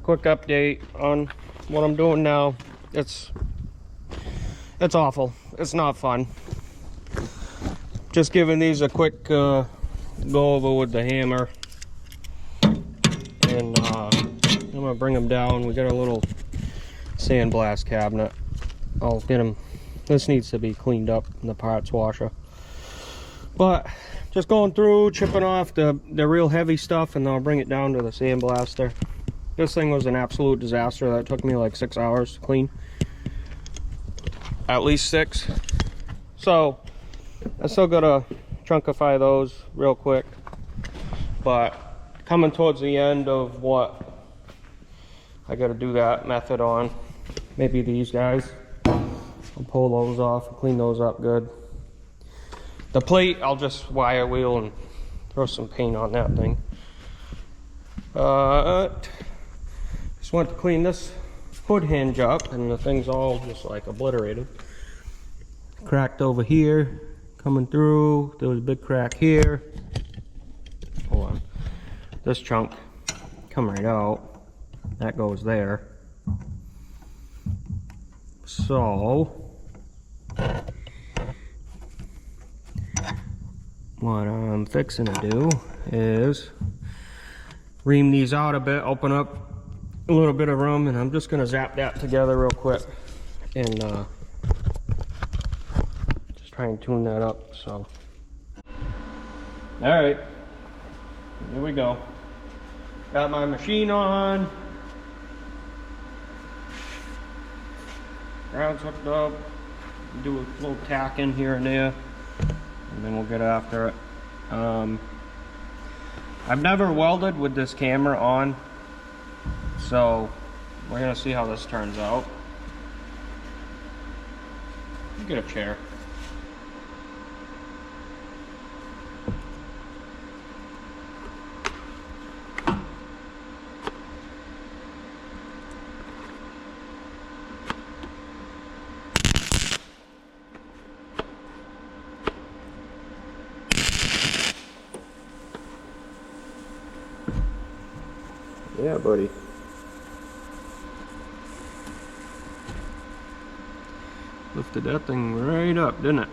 quick update on what I'm doing now. It's awful. It's not fun. Just giving these a quick go over with the hammer, and I'm gonna bring them down. We got a little sandblast cabinet. I'll get them. This needs to be cleaned up in the parts washer, but just going through, chipping off the real heavy stuff, and then I'll bring it down to the sandblaster. This thing was an absolute disaster. That took me like 6 hours to clean. At least 6. So I still gotta chunkify those real quick, but coming towards the end of what I gotta do that method on. Maybe these guys, I'll pull those off and clean those up good. The plate, I'll just wire wheel and throw some paint on that thing. Just went to clean this hood hinge up, and the thing's all just like obliterated. Cracked over here, coming through. There was a big crack here. Hold on. This chunk come right out. That goes there. So what I'm fixing to do is ream these out a bit, open up a little bit of room, and I'm just gonna zap that together real quick and just try and tune that up. So all right, here we go. Got my machine on, ground's hooked up, do a little tack in here and there, and then we'll get after it. I've never welded with this camera on, so we're gonna see how this turns out. Get a chair. Yeah, buddy. Lifted that thing right up, didn't it?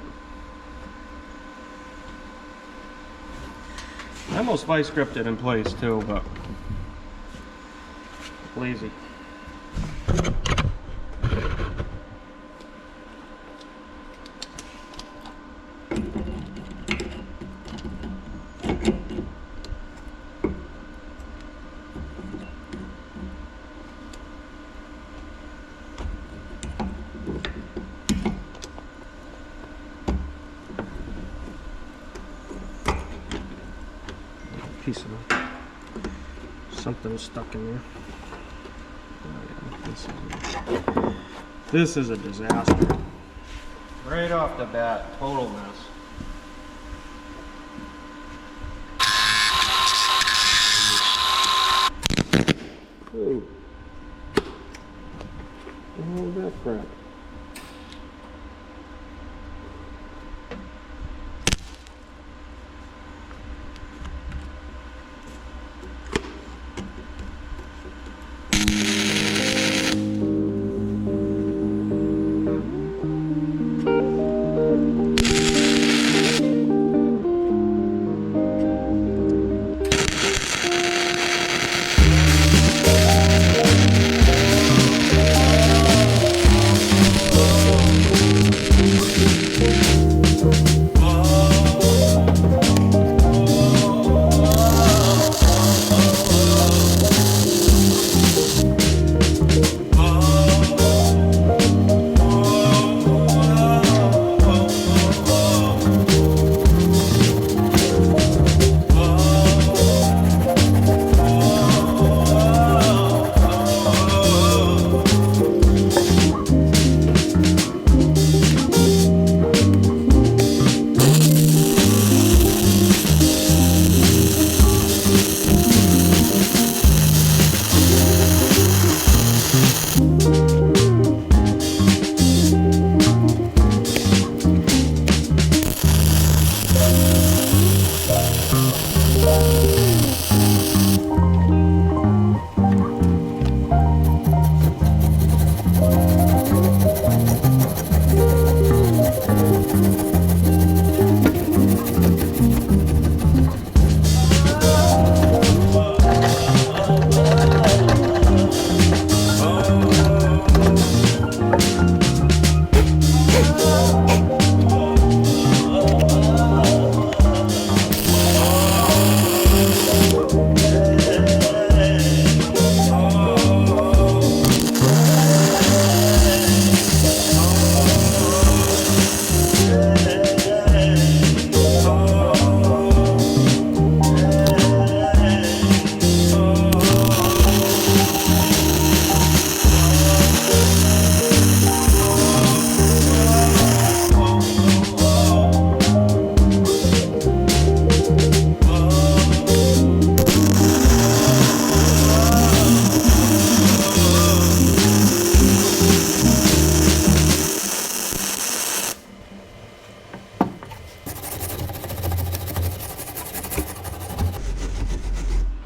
I almost vice gripped it in place too, but lazy. Piece of something stuck in there. Oh, yeah, this is a disaster. Right off the bat, total mess. Ooh. What was that crap?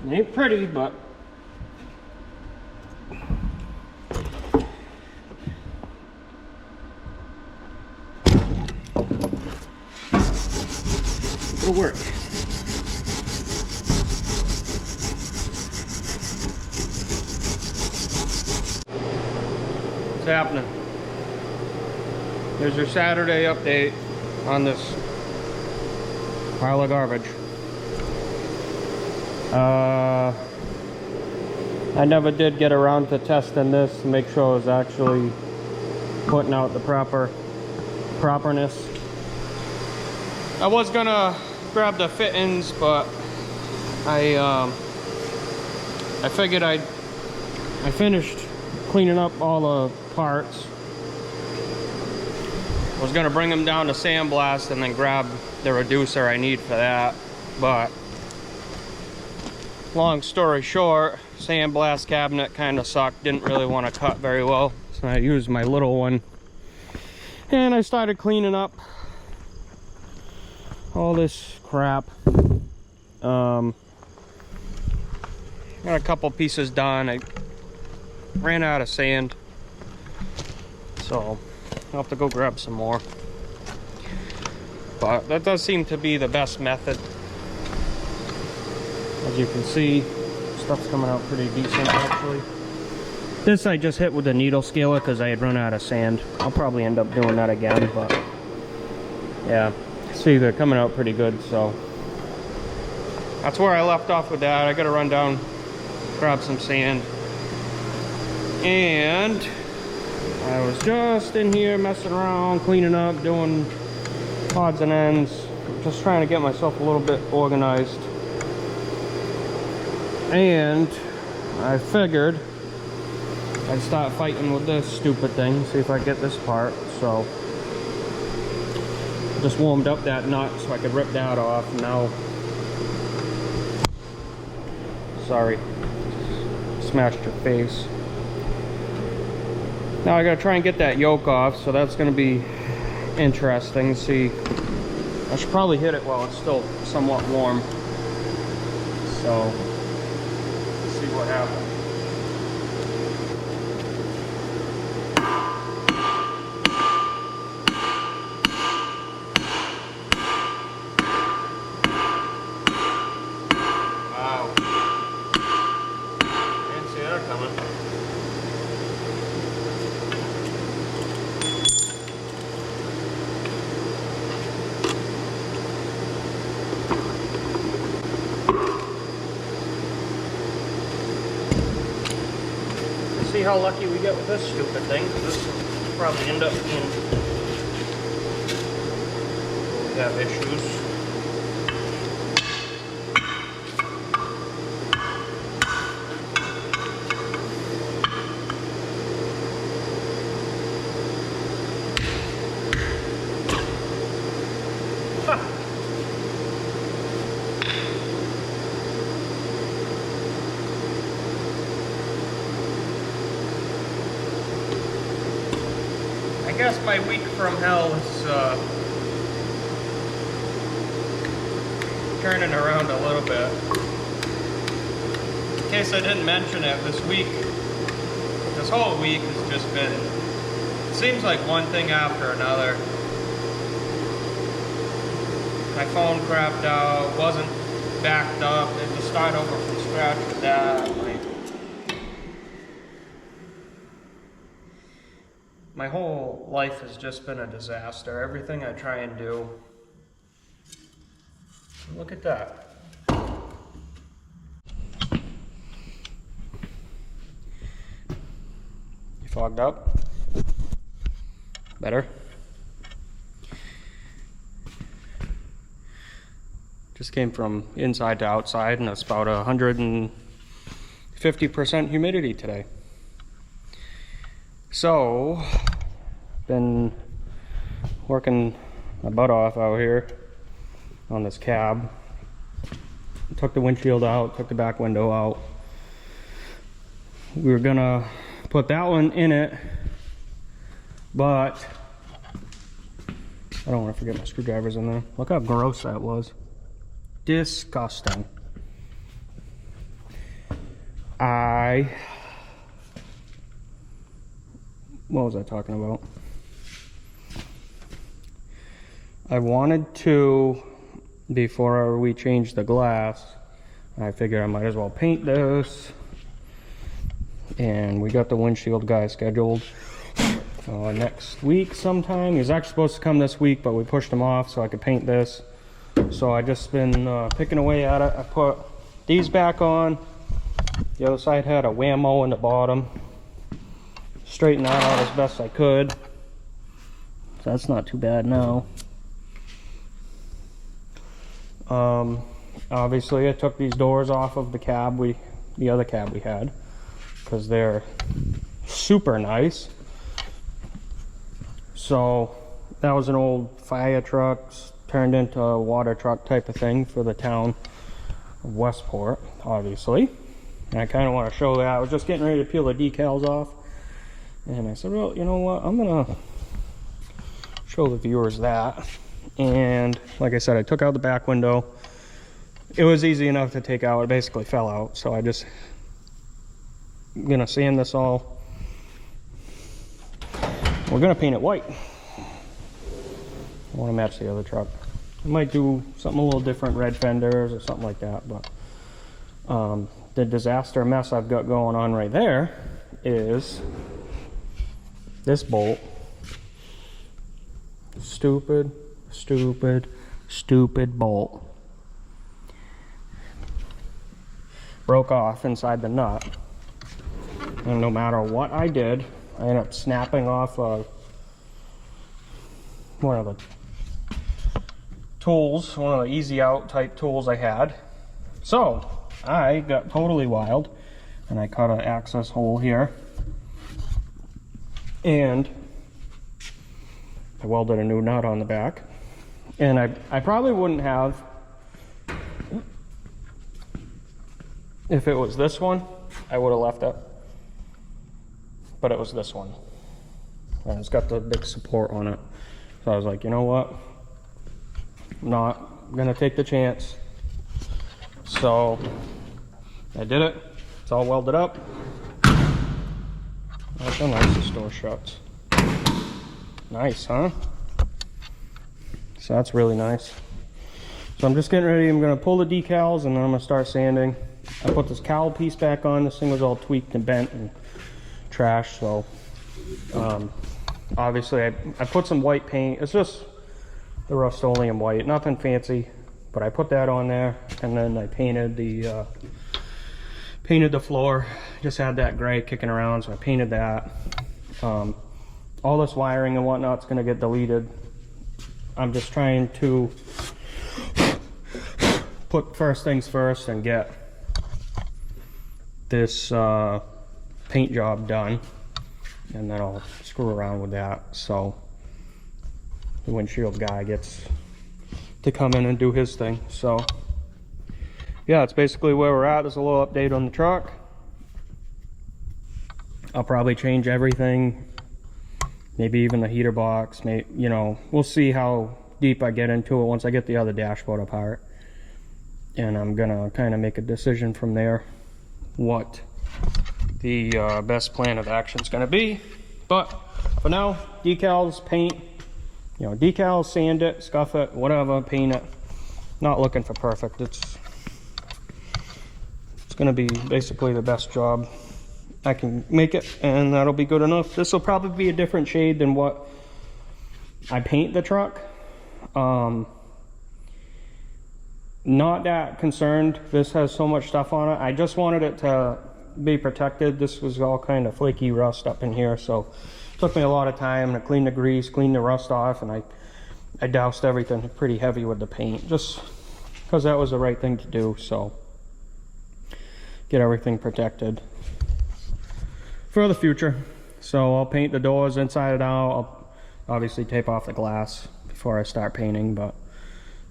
It ain't pretty, but it'll work. What's happening? Here's your Saturday update on this pile of garbage. I never did get around to testing this to make sure I was actually putting out the properness. I was gonna grab the fittings, but I figured I finished cleaning up all the parts. I was gonna bring them down to sandblast and then grab the reducer I need for that, but long story short, sandblast cabinet kind of sucked, didn't really want to cut very well, so I used my little one and I started cleaning up all this crap. Got a couple pieces done. I ran out of sand, so I'll have to go grab some more, but that does seem to be the best method. As you can see, stuff's coming out pretty decent actually. This I just hit with a needle scaler because I had run out of sand. I'll probably end up doing that again, but yeah, see, they're coming out pretty good, so that's where I left off with that. I gotta run down, grab some sand, and I was just in here messing around, cleaning up, doing odds and ends, just trying to get myself a little bit organized. And I figured I'd start fighting with this stupid thing, see if I get this part. So just warmed up that nut so I could rip that off. Now, sorry, smashed your face. Now I gotta try and get that yoke off, so that's gonna be interesting. See, I should probably hit it while it's still somewhat warm. So see what happens. Wow. Didn't see that coming. See how lucky we get with this stupid thing, because this will probably end up being, we have issues. I guess my week from hell is turning around a little bit. In case I didn't mention it, this This whole week has just been, it seems like one thing after another. My phone crapped out, wasn't backed up, I had to start over from scratch with that. My whole life has just been a disaster. Everything I try and do. Look at that. You fogged up? Better? Just came from inside to outside and it's about 150% humidity today. So, been working my butt off out here on this cab. Took the windshield out, took the back window out. We were gonna put that one in it, but I don't want to forget my screwdrivers in there. Look how gross that was. Disgusting. What was I talking about? I wanted to, before we changed the glass, I figured I might as well paint this. And we got the windshield guy scheduled next week sometime. He was actually supposed to come this week, but we pushed him off so I could paint this. So I just been picking away at it. I put these back on. The other side had a whammo in the bottom. Straightened that out as best I could. So that's not too bad now. Obviously I took these doors off of the cab the other cab we had, because they're super nice. So that was an old fire truck turned into a water truck type of thing for the town of Westport, obviously. And I kind of want to show that. I was just getting ready to peel the decals off, and I said, well, you know what, I'm gonna show the viewers that. And like I said, I took out the back window. It was easy enough to take out. It basically fell out, so I'm gonna sand this all. We're gonna paint it white. I want to match the other truck. I might do something a little different, red fenders or something like that. But the disaster mess I've got going on right there is this bolt. Stupid bolt. Broke off inside the nut. And no matter what I did, I ended up snapping off one of the tools, one of the easy out type tools I had. So I got totally wild and I cut an access hole here, and I welded a new nut on the back. And I probably wouldn't have if it was this one. I would have left it, but it was this one, and it's got the big support on it. So I was like, you know what, I'm not gonna take the chance. So I did it. It's all welded up. That's how nice the store shuts. Nice, huh? So that's really nice. So I'm just getting ready. I'm gonna pull the decals and then I'm gonna start sanding. I put this cowl piece back on. This thing was all tweaked and bent and trash. So obviously I put some white paint. It's just the Rust-Oleum white, nothing fancy, but I put that on there, and then I painted the floor. Just had that gray kicking around, so I painted that. All this wiring and whatnot's gonna get deleted. I'm just trying to put first things first and get this paint job done, and then I'll screw around with that so the windshield guy gets to come in and do his thing. So yeah, that's basically where we're at. There's a little update on the truck. I'll probably change everything, maybe even the heater box. Maybe, you know, we'll see how deep I get into it once I get the other dashboard apart, and I'm gonna kind of make a decision from there what the best plan of action is going to be. But for now, decals, paint, you know, decals, sand it, scuff it, whatever, paint it. Not looking for perfect. It's going to be basically the best job I can make it, and that'll be good enough. This will probably be a different shade than what I paint the truck. Not that concerned. This has so much stuff on it. I just wanted it to be protected. This was all kind of flaky rust up in here, so it took me a lot of time to clean the grease, clean the rust off, and I doused everything pretty heavy with the paint, just because that was the right thing to do. So get everything protected for the future. So I'll paint the doors inside and out. I'll obviously tape off the glass before I start painting, but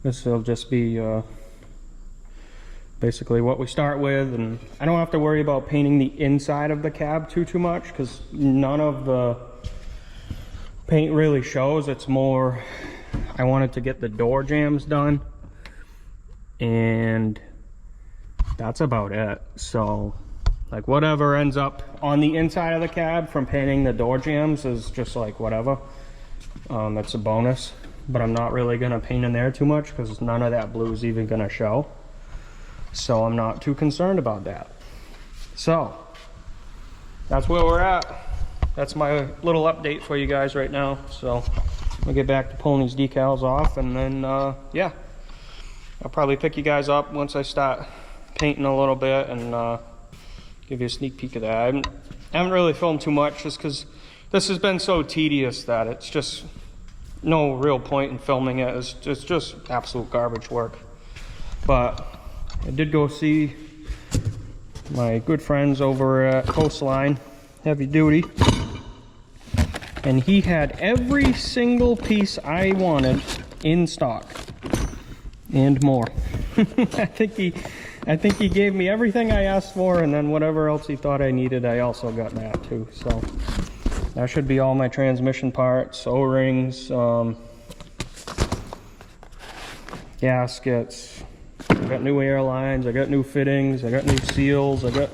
this will just be basically what we start with. And I don't have to worry about painting the inside of the cab too much, because none of the paint really shows. It's more, I wanted to get the door jambs done, and that's about it. So like whatever ends up on the inside of the cab from painting the door jambs is just like whatever. It's a bonus, but I'm not really gonna paint in there too much because none of that blue is even gonna show. So I'm not too concerned about that. So that's where we're at. That's my little update for you guys right now. So I'll get back to pulling these decals off, and then yeah, I'll probably pick you guys up once I start painting a little bit, and give you a sneak peek of that. I haven't really filmed too much just because this has been so tedious that it's just no real point in filming it. It's just absolute garbage work. But I did go see my good friends over at Coastline Heavy Duty, and he had every single piece I wanted in stock and more. I think he gave me everything I asked for, and then whatever else he thought I needed, I also got that too. So that should be all my transmission parts, O-rings, gaskets. I got new airlines, I got new fittings, I got new seals, I got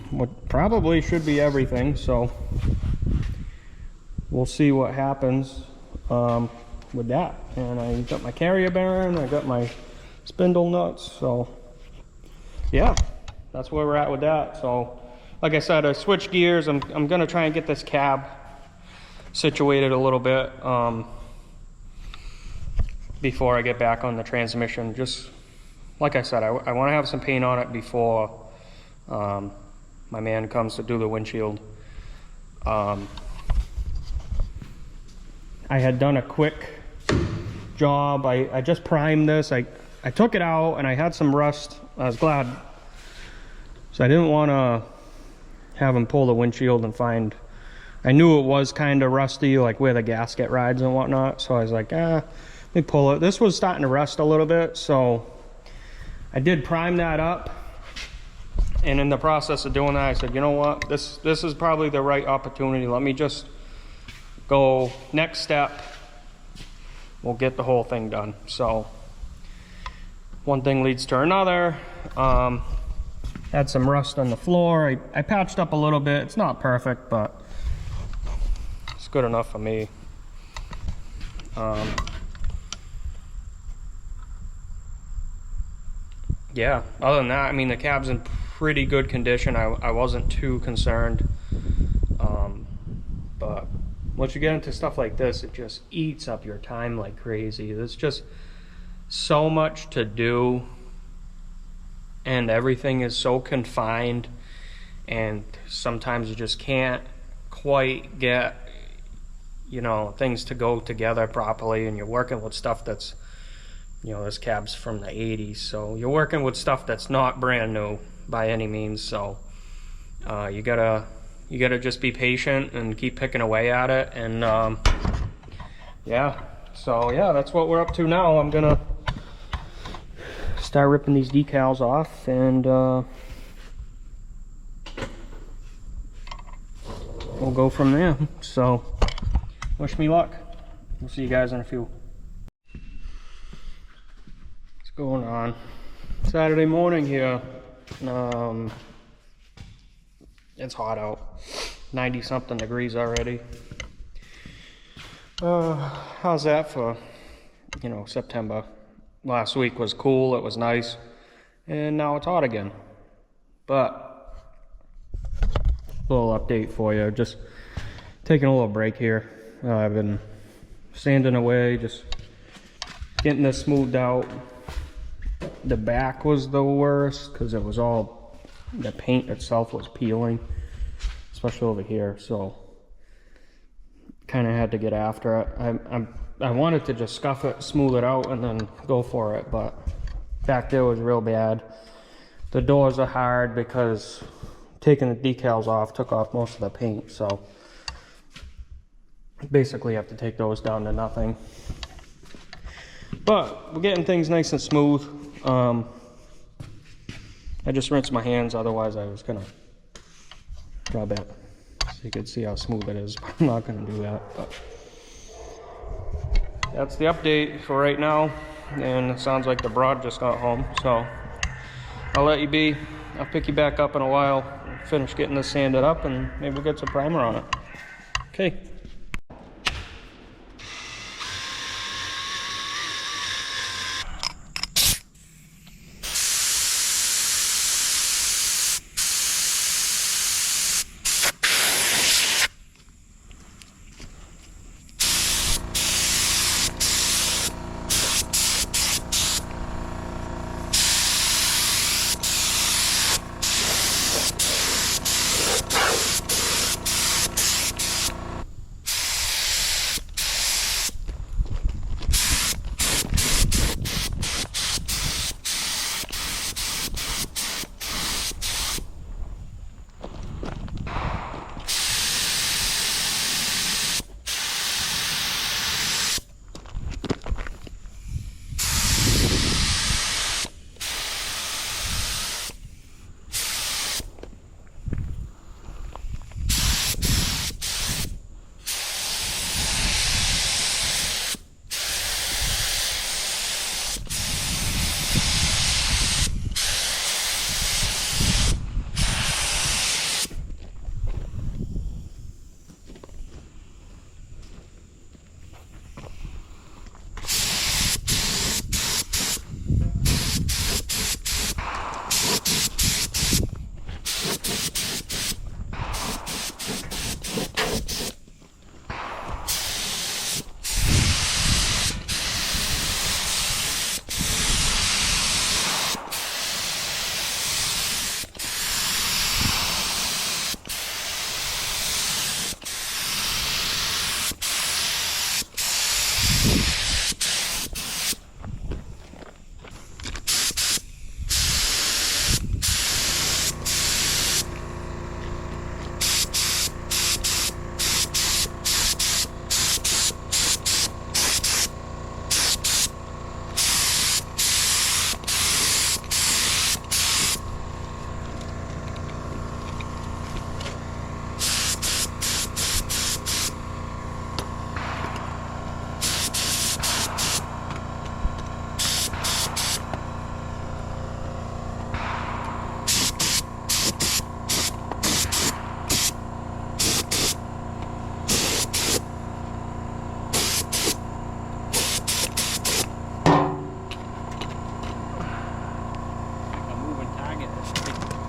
what probably should be everything. So we'll see what happens with that. And I got my carrier bearing, I got my spindle nuts. So yeah, that's where we're at with that. So like I said, I switched gears. I'm gonna try and get this cab situated a little bit before I get back on the transmission. Just like I said, I want to have some paint on it before my man comes to do the windshield. I had done a quick job. I just primed this. I took it out and I had some rust. I was glad. So I didn't want to have him pull the windshield and find, I knew it was kind of rusty, like where the gasket rides and whatnot. So I was like, let me pull it. This was starting to rust a little bit, so I did prime that up. And in the process of doing that, I said, you know what, this is probably the right opportunity. Let me just go next step. We'll get the whole thing done. So one thing leads to another. Had some rust on the floor. I patched up a little bit. It's not perfect, but it's good enough for me. Yeah, other than that, I mean, the cab's in pretty good condition. I wasn't too concerned. But once you get into stuff like this, it just eats up your time like crazy. There's just so much to do, and everything is so confined, and sometimes you just can't quite get, you know, things to go together properly, and you're working with stuff that's, you know, this cab's from the 80s, so you're working with stuff that's not brand new by any means. So you gotta just be patient and keep picking away at it. And yeah, so yeah, that's what we're up to now. I'm gonna start ripping these decals off, and we'll go from there. So wish me luck. We'll see you guys in a few. What's going on? Saturday morning here. It's hot out, 90 something degrees already. How's that for, September? Last week was cool, it was nice, and now it's hot again. But, little update for you, just taking a little break here. I've been sanding away, just getting this smoothed out. The back was the worst because it was all, the paint itself was peeling, especially over here, so kind of had to get after it. I wanted to just scuff it, smooth it out, and then go for it, but back there was real bad. The doors are hard because taking the decals off took off most of the paint, so basically have to take those down to nothing. But we're getting things nice and smooth. I just rinsed my hands, otherwise I was gonna rub it so you could see how smooth it is, but I'm not gonna do that. But that's the update for right now, and it sounds like the broad just got home, so I'll let you be. I'll pick you back up in a while, finish getting this sanded up, and maybe we'll get some primer on it. Okay.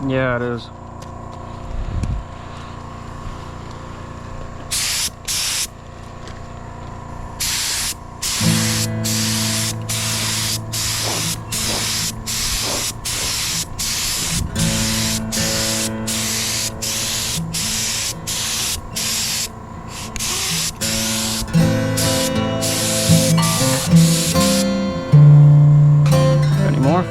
Yeah, it is. Any more?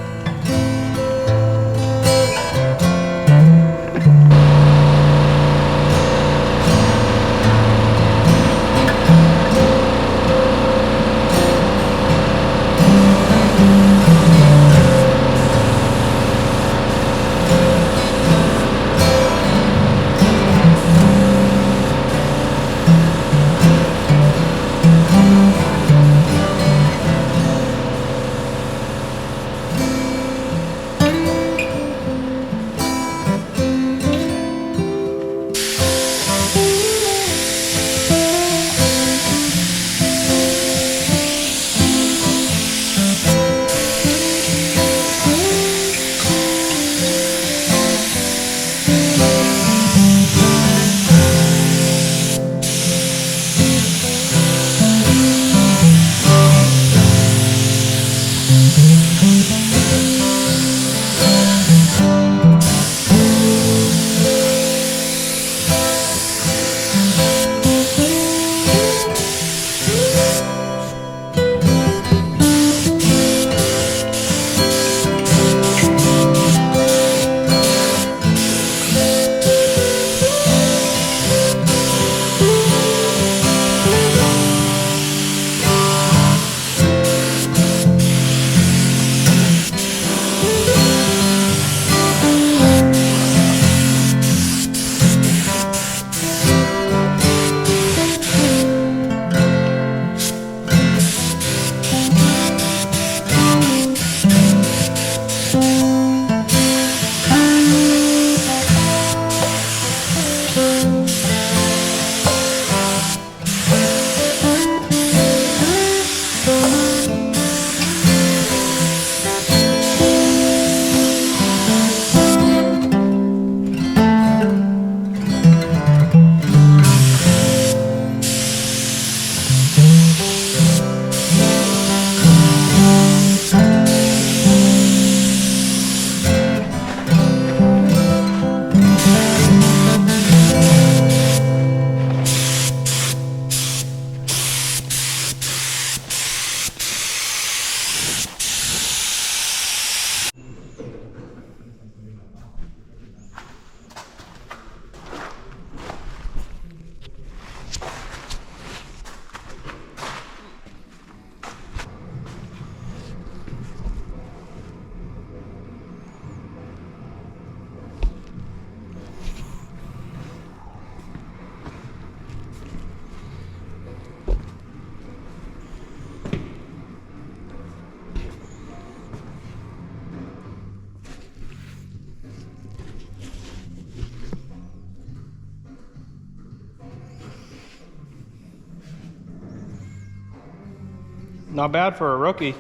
Not bad for a rookie.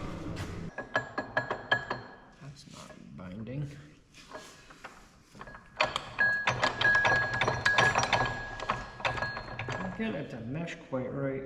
That's not binding. Can't get it to mesh quite right.